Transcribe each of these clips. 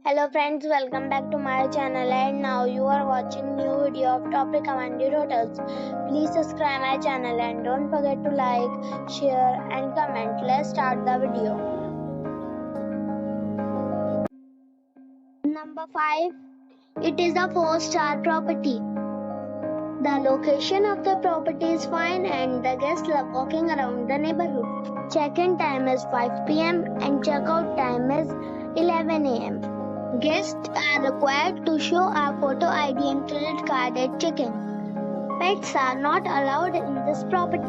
Hello friends, welcome back to my channel and now you are watching new video of top recommended hotels. Please subscribe my channel and don't forget to like, share and comment. Let's start the video. Number 5. It is a 4-star property. The location of the property is fine and the guests love walking around the neighborhood. Check-in time is 5 p.m. and check-out time is 11 a.m. Guests are required to show a photo ID and credit card at check-in. Pets are not allowed in this property.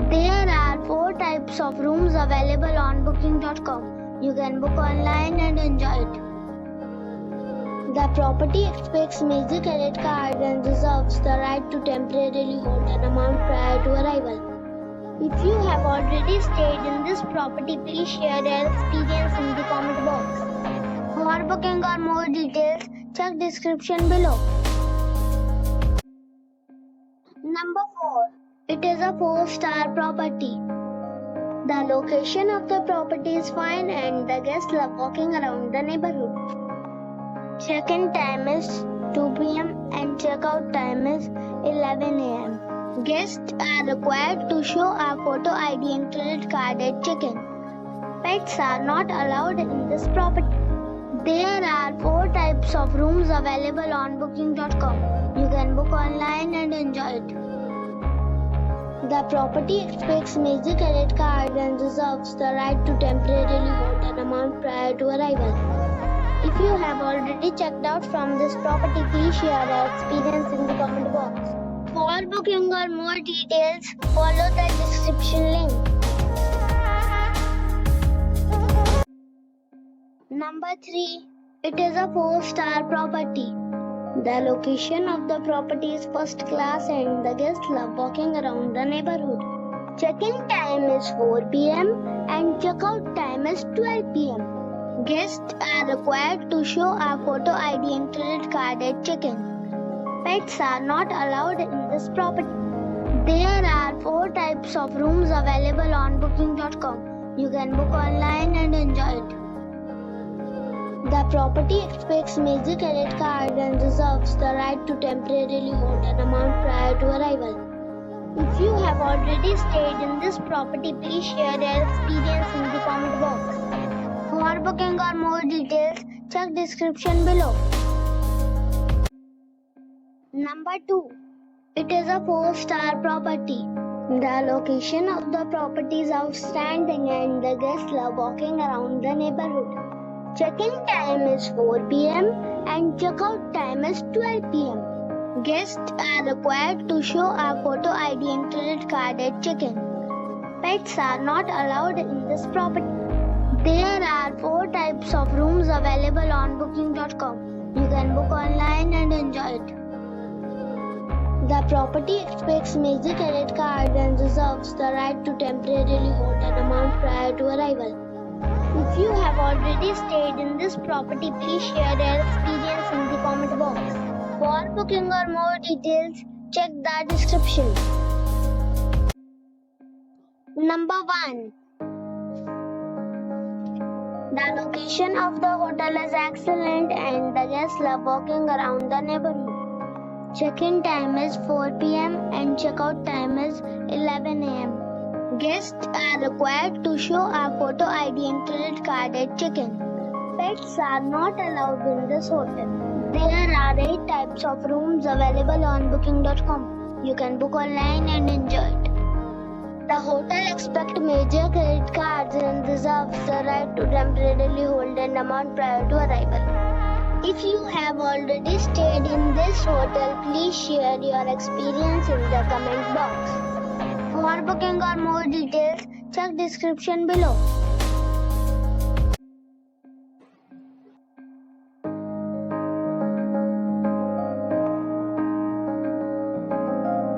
There are 4 types of rooms available on booking.com. You can book online and enjoy it. The property expects major credit card and reserves the right to temporarily hold an amount prior to arrival. If you have already stayed in this property, please share your experience in the comment box. For booking or more details, check description below. Number 4. It is a 4-star property. The location of the property is fine and the guests love walking around the neighborhood. Check-in time is 2 p.m. and check-out time is 11 a.m. Guests are required to show a photo ID and credit card at check-in. Pets are not allowed in this property. There are 4 types of rooms available on booking.com. You can book online and enjoy it. The property expects major credit card and reserves the right to temporarily hold an amount prior to arrival. If you have already checked out from this property, please share your experience in the comment box. For booking or more details, follow the description link. Number 3. It is a 4-star property. The location of the property is first class and the guests love walking around the neighborhood. Check-in time is 4 p.m. and check-out time is 12 p.m. Guests are required to show a photo ID and credit card at check-in. Pets are not allowed in this property. There are 4 types of rooms available on booking.com. You can book online and enjoy it. The property expects major credit card and reserves the right to temporarily hold an amount prior to arrival. If you have already stayed in this property, please share your experience in the comment box. For booking or more details, check description below. Number 2. It is a 4-star property. The location of the property is outstanding and the guests love walking around the neighborhood. Check-in time is 4 p.m. and check-out time is 12 p.m. Guests are required to show a photo ID and credit card at check-in. Pets are not allowed in this property. There are 4 types of rooms available on booking.com. You can book online and enjoy it. The property expects major credit card and reserves the right to temporarily hold an amount prior to arrival. If you have already stayed in this property, please share your experience in the comment box. For booking or more details, check the description. Number 1. The location of the hotel is excellent and the guests love walking around the neighborhood. Check-in time is 4 p.m. and check-out time is 11 a.m. Guests are required to show a photo ID and credit card at check-in. Pets are not allowed in this hotel. There are 8 types of rooms available on booking.com. You can book online and enjoy it. The hotel expects major credit cards and reserves the right to temporarily hold an amount prior to arrival. If you have already stayed in this hotel, please share your experience in the comment box. For booking or more details, check description below.